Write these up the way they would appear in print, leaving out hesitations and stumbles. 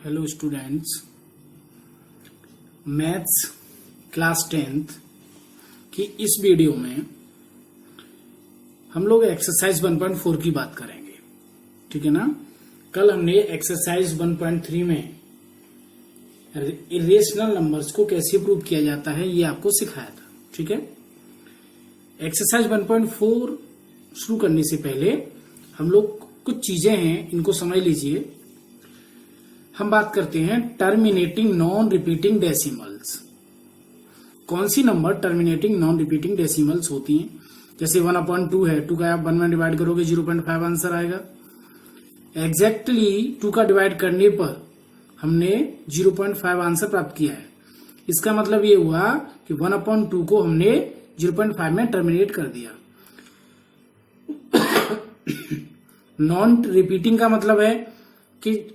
Hello students, maths class 10th की इस video में हम लोग एक्सरसाइज 1.4 की बात करेंगे। ठीक है ना। कल हमने एक्सरसाइज 1.3 में इरेशनल नंबर्स को कैसे प्रूव किया जाता है ये आपको सिखाया था। ठीक है। एक्सरसाइज 1.4 शुरू करने से पहले हम लोग कुछ चीजें हैं, इनको समझ लीजिए। हम बात करते हैं टर्मिनेटिंग नॉन रिपीटिंग डेसिमल्स। कौन सी number terminating non repeating decimals होती हैं? जैसे 1/2 है, 2 का आप 1 में डिवाइड करोगे 0.5 आंसर आएगा। एग्जैक्टली 2 का डिवाइड करने पर हमने 0.5 आंसर प्राप्त किया है। इसका मतलब ये हुआ कि 1/2 को हमने 0.5 में टर्मिनेट कर दिया। नॉन रिपीटिंग का मतलब है कि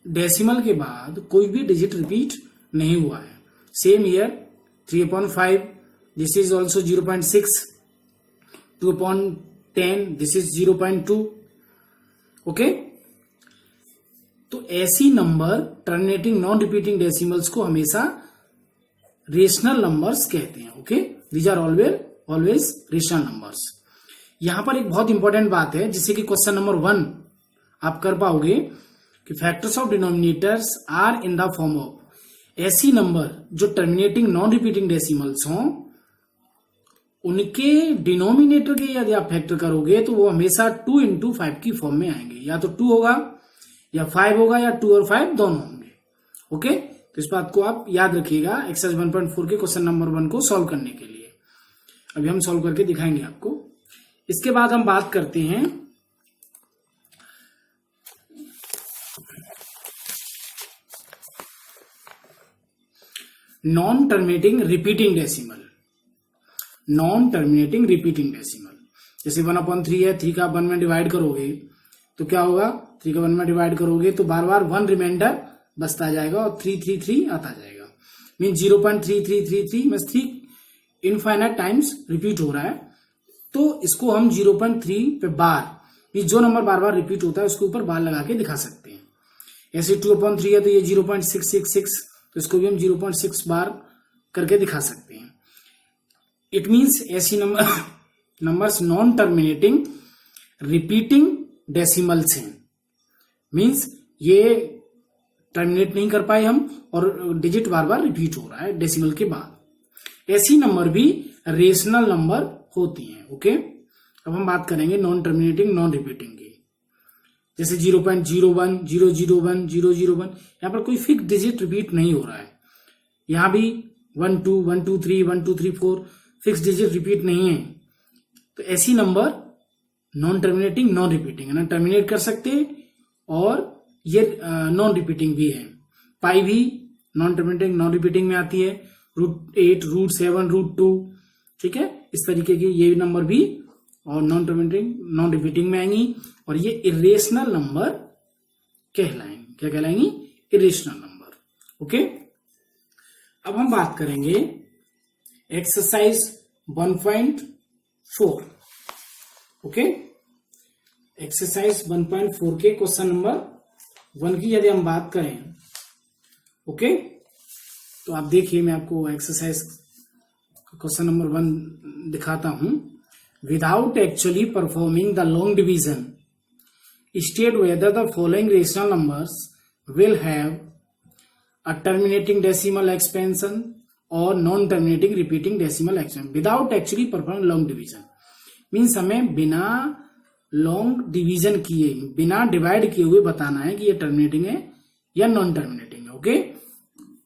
डेसिमल के बाद कोई भी डिजिट रिपीट नहीं हुआ है। Same year 3/5 this is also 0.6, 2/10 this is 0.2। Okay, तो ऐसी number terminating non repeating decimals को हमेशा रेशनल नंबर्स कहते हैं। Okay, these are always rational numbers. यहां पर एक बहुत इंपॉर्टेंट बात है जिससे कि क्वेश्चन नंबर 1 आप कर पाओगे कि factors of denominators are in the form of. ऐसी नंबर जो टर्मिनेटिंग नॉन रिपीटिंग डेसिमल्स हों, उनके डिनोमिनेटर के यदि आप फैक्टर करोगे तो वो हमेशा 2 into 5 की फॉर्म में आएंगे। या तो 2 होगा या 5 होगा या 2 और 5 दोनों होंगे। ओके, तो इस बात को आप याद रखिएगा एक्सरसाइज 1.4 के क्वेश्चन नंबर 1 को सॉल्व करने के लिए। अभी हम सॉल्व करके दिखाएंगे आपको। इसके बाद हम बात करते हैं non terminating repeating decimal. Non terminating repeating decimal जैसे 1/3 है, 3 का 1 में डिवाइड करोगे तो क्या होगा? 3 का 1 में डिवाइड करोगे तो बार बार 1 रिमाइंडर बचता जाएगा और 3 आता जाएगा। मीन 0.3333 में 3 इनफाइनाइट टाइम्स रिपीट हो रहा है। तो इसको हम 0.3 पे बार, जो नंबर बार बार रिपीट होता है उसके ऊपर बार लगा के दिखा सकते हैं। ऐसे 2/3 है तो ये 0.666, तो इसको भी हम 0.6 बार करके दिखा सकते हैं। इट मीन्स ऐसी numbers non terminating repeating decimals हैं। मीन्स ये टर्मिनेट नहीं कर पाए हम और डिजिट बार बार रिपीट हो रहा है डेसिमल के बाद। ऐसी नंबर भी रेशनल नंबर होती हैं। ओके, अब हम बात करेंगे नॉन टर्मिनेटिंग नॉन रिपीटिंग की। जैसे 0.01, 001, 001, यहां पर कोई फिक्स डिजिट रिपीट नहीं हो रहा है। यहां भी 1 2, 1 2 3, 1 2 3 4 फिक्स डिजिट रिपीट नहीं है। तो ऐसी number non terminating non repeating है ना, टर्मिनेट कर सकते हैं और ये नॉन रिपीटिंग भी है। पाई भी नॉन टर्मिनेटिंग नॉन रिपीटिंग में आती है। √8, √7, √2, ठीक है, इस तरीके की ये नंबर भी और नॉन टर्मिनेटिंग नॉन रिपीटिंग में आएंगी और ये इरेशनल नंबर कहलाएंगे। क्या कहलाएंगी? Irrational number. ओके, अब हम बात करेंगे एक्सरसाइज 1.4। ओके, एक्सरसाइज 1.4 के क्वेश्चन नंबर 1 की यदि हम बात करें, ओके, तो आप देखिए मैं आपको एक्सरसाइज क्वेश्चन नंबर 1 दिखाता हूं। Without actually performing the long division state whether the following rational numbers will have a terminating decimal expansion और non terminating repeating decimal expansion without actually performing long division. Means हमें बिना long division किए, बिना divide किए हुए बताना है कि ये टर्मिनेटिंग है या नॉन टर्मिनेटिंग है। ओके,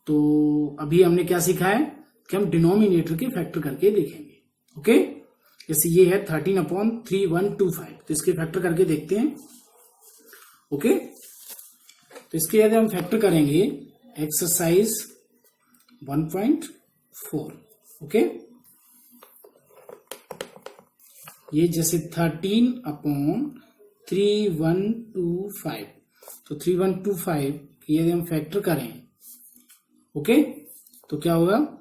तो अभी हमने क्या सीखा है कि हम डिनोमिनेटर के फैक्टर करके देखेंगे। ओके, जैसे ये है 13/3125, तो इसके फैक्टर करके देखते हैं। ओके, तो इसके यदि हम फैक्टर करेंगे एक्सरसाइज 1.4। ओके, ये जैसे 13/3125, तो 3125 यदि हम फैक्टर करें, ओके, तो क्या होगा?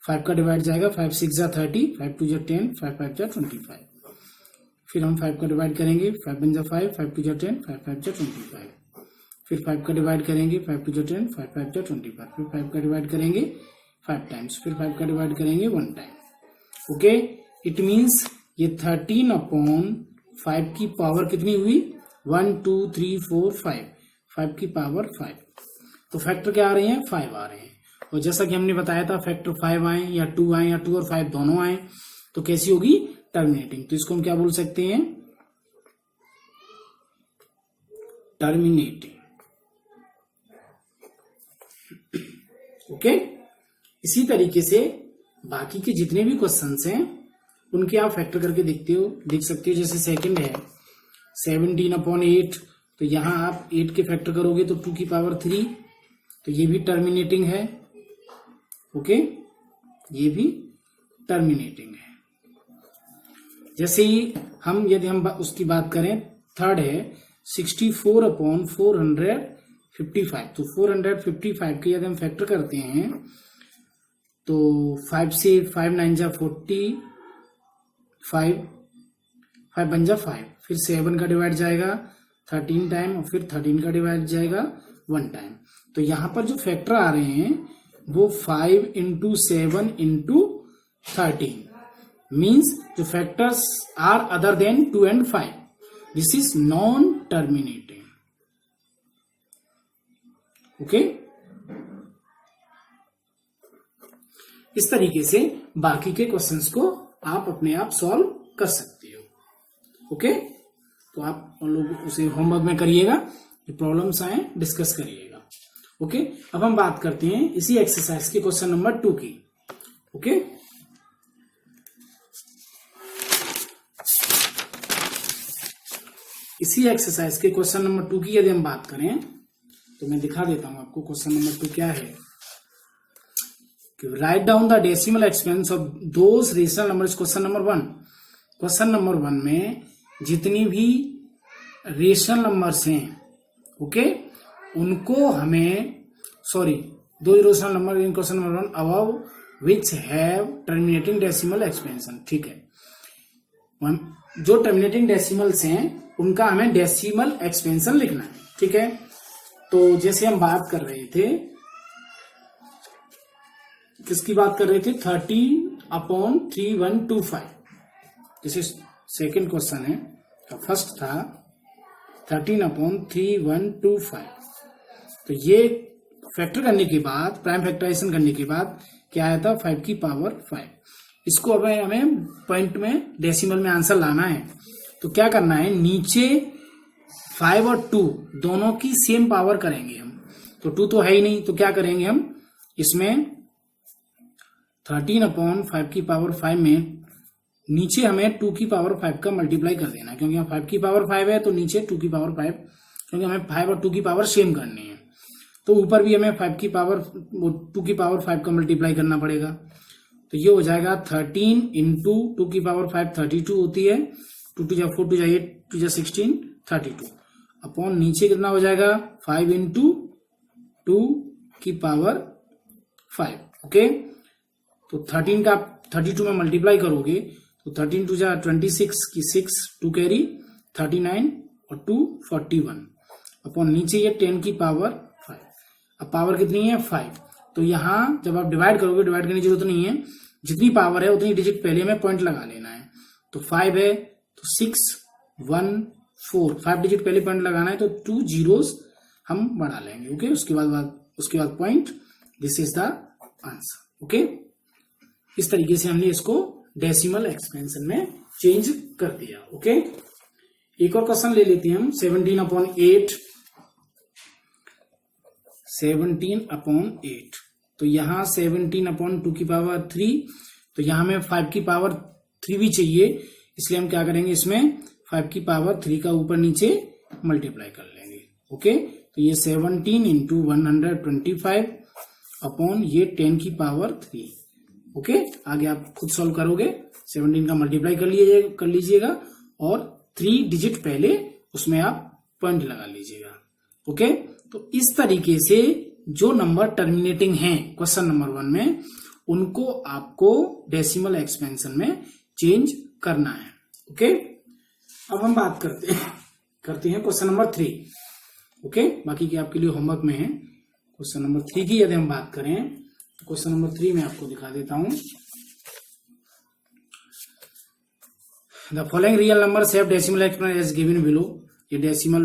5 का डिवाइड जाएगा, 5 6 जा 30, 5 2 जा 10, 5 5 जा 25। फिर हम 5 का डिवाइड करेंगे, 5 बन जा 5, 5 टू जा 10, 5 5 जा 25। फिर 5 का डिवाइड करेंगे, 5 टू जा 10, 5 5 जा 25। फिर 5 का डिवाइड करेंगे 5 टाइम्स, फिर 5 का डिवाइड करेंगे 1 टाइम। ओके, इट मीन्स ये 13/5 की पावर कितनी हुई, 1 2 3 4 5, 5 की पावर 5। तो फैक्टर क्या आ रहे हैं, 5 आ रहे हैं। और जैसा कि हमने बताया था फैक्टर 5 आए या 2 आए या 2 और 5 दोनों आए तो कैसी होगी, टर्मिनेटिंग। तो इसको हम क्या बोल सकते हैं, टर्मिनेटिंग। ओके, इसी तरीके से बाकी के जितने भी क्वेश्चंस हैं उनके आप फैक्टर करके देख सकते हो। जैसे सेकंड है 17/8, तो यहां आप 8 के फैक्टर करोगे तो 2 की पावर 3, तो ये भी टर्मिनेटिंग है। ओके, ये भी टर्मिनेटिंग है। जैसे ही यदि हम उसकी बात करें, थर्ड है 64/455, तो 455 के यदि हम फैक्टर करते हैं तो 5 से 5 9 जा 40, 5 बन जा 5, फिर 7 का डिवाइड जाएगा 13 टाइम और फिर 13 का डिवाइड जाएगा 1 टाइम। तो यहां पर जो फैक्टर आ रहे हैं वो 5 × 7 × 13 मीन्स जो factors are other than 2 and 5, this is non terminating. Okay, इस तरीके से बाकी के क्वेश्चंस को आप अपने आप सॉल्व कर सकते हो। ओके, तो आप लोग उसे होमवर्क में करिएगा, ये प्रॉब्लम्स आए डिस्कस करिएगा। ओके, अब हम बात करते हैं इसी एक्सरसाइज के क्वेश्चन नंबर 2 की। ओके, इसी एक्सरसाइज के क्वेश्चन नंबर 2 की यदि हम बात करें तो मैं दिखा देता हूं आपको क्वेश्चन नंबर 2 क्या है। Write down the decimal expense of those rational numbers. Question number 1, question number 1 में जितनी भी रेशनल नंबर्स हैं, ओके, उनको हमें दो rational number in question number 1 above which have terminating decimal expansion. ठीक है, जो टर्मिनेटिंग डेसिमल्स हैं उनका हमें डेसिमल एक्सपेंशन लिखना है। ठीक है, तो जैसे हम बात कर रहे थे, किसकी बात कर रहे थे, 13/3125। जैसे सेकंड क्वेश्चन है, फर्स्ट था 13/3125। तो ये फैक्टर करने के बाद, प्राइम फैक्टराइजेशन करने के बाद क्या आया था, 5 की पावर 5। इसको अब हमें पॉइंट में डेसिमल में आंसर लाना है। तो क्या करना है, नीचे 5 और 2 दोनों की सेम पावर करेंगे हम। तो 2 तो है ही नहीं, तो क्या करेंगे हम, इसमें 13/5 की पावर 5 में नीचे हमें 2 की पावर 5 का मल्टीप्लाई कर देना, क्योंकि यहाँ 5 की पावर 5 है तो नीचे 2 की पावर 5, क्योंकि हमें 5 और 2 की पावर सेम करनी है। तो ऊपर भी हमें 2 की पावर 5 का मल्टीप्लाई करना पड़ेगा। तो ये हो जाएगा 13 × 2 की पावर 5 32 होती है, 2 2 जा 4 2 जा 8 2 जा 16 32 अपॉन नीचे कितना हो जाएगा 5 × 2 की पावर 5। ओके, तो 13 का 32 में मल्टीप्लाई करोगे तो 13 2 जा 26 की 6 2 कैरी 39 और 2 41 अपॉन नीचे ये 10 की पावर 5। अब पावर कितनी है 5, तो यहां जब आप डिवाइड करोगे, डिवाइड करने की जरूरत नहीं है, जितनी पावर है उतनी डिजिट पहले में पॉइंट लगा लेना है। तो 5 है तो 6 1 4, 5 डिजिट पहले पॉइंट लगाना है, तो 2 zeros हम बढ़ा लेंगे। ओके, उसके बाद point, this is the answer. Okay, इस तरीके से हमने इसको डेसिमल एक्सपेंशन में चेंज कर दिया। ओके, एक और क्वेश्चन ले लेते हैं हम, 17/8। 17/8, तो यहां 17/2 की पावर 3, तो यहां हमें 5 की पावर 3 भी चाहिए, इसलिए हम क्या करेंगे, इसमें 5 की पावर 3 का ऊपर नीचे मल्टीप्लाई कर लेंगे। ओके, तो ये 17 × 125 अपॉन ये 10 की पावर 3। ओके, आगे आप खुद सॉल्व करोगे, 17 का मल्टीप्लाई कर लीजिएगा और 3 डिजिट पहले उसमें आप पॉइंट लगा लीजिएगा। ओके, तो इस तरीके से जो नंबर टर्मिनेटिंग हैं क्वेश्चन नंबर 1 में, उनको आपको डेसिमल एक्सपेंशन में चेंज करना है। ओके, अब हम बात करते हैं क्वेश्चन नंबर 3। ओके, बाकी के आपके लिए होमवर्क में है। क्वेश्चन नंबर 3 की यदि हम बात करें तो क्वेश्चन नंबर 3 में आपको दिखा देता हूं। The following real number have decimal expansion as given below. ये डेसिमल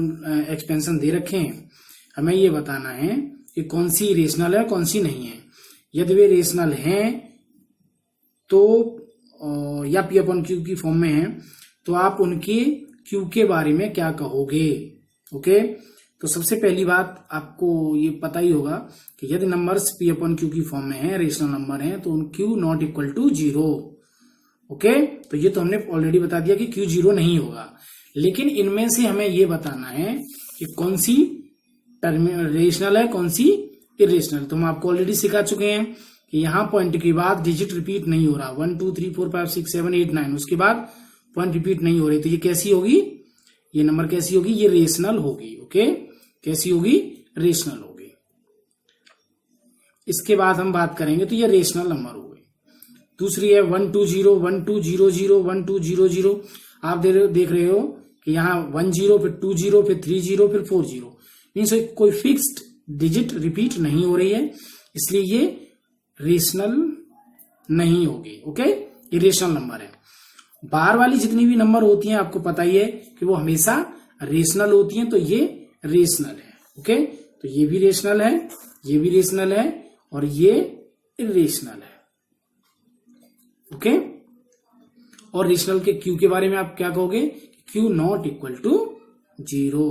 एक्सपेंशन दे रखे हैं, हमें ये बताना है कि कौन सी रेशनल है कौन सी नहीं है। यदि वे रेशनल हैं तो या पी अपॉन क्यू की फॉर्म में है तो आप उनके क्यू के बारे में क्या कहोगे। ओके, तो सबसे पहली बात आपको ये पता ही होगा कि यदि नंबर्स पी अपॉन क्यू की फॉर्म में है, रेशनल नंबर है, तो q not equal to 0। Okay, तो ये तो हमने ऑलरेडी बता दिया कि क्यू 0 नहीं होगा, लेकिन इनमें से हमें ये बताना है कि कौन सी रेशनल है कौन सी इरेशनल। तो हम आपको ऑलरेडी सिखा चुके हैं कि यहाँ पॉइंट के बाद डिजिट रिपीट नहीं हो रहा, 1 2 3 4 5 6 7 8 9, उसके बाद पॉइंट रिपीट नहीं हो रही, तो ये कैसी होगी, ये नंबर कैसी होगी, ये रेशनल होगी। ओके, कैसी होगी, रेशनल होगी। इसके बाद हम बात करेंगे तो ये रेशनल नंबर हो गए। दूसरी है 1 2 0 1 2 0 0 1 2 0 0। आप देख रहे हो कि यहाँ 1 0 फिर 2 0 फिर 3 0 फिर 4 0, मीन्स कोई फिक्स्ड डिजिट रिपीट नहीं हो रही है, इसलिए ये रेशनल नहीं होगी। ओके, ये रेशनल नंबर है। बाहर वाली जितनी भी नंबर होती हैं आपको पता ही है कि वो हमेशा रेशनल होती हैं, तो ये रेशनल है। ओके, तो ये भी रेशनल है, ये भी रेशनल है और ये इरेशनल है। ओके, और रेशनल के क्यू के बारे में आप क्या कहोगे, क्यू नॉट इक्वल टू 0।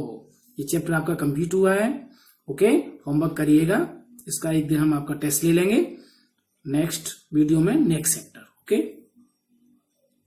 ये चैप्टर आपका कंप्लीट हुआ है। ओके, होमवर्क करिएगा, इसका एक दिन हम आपका टेस्ट ले लेंगे नेक्स्ट वीडियो में, नेक्स्ट चैप्टर। ओके।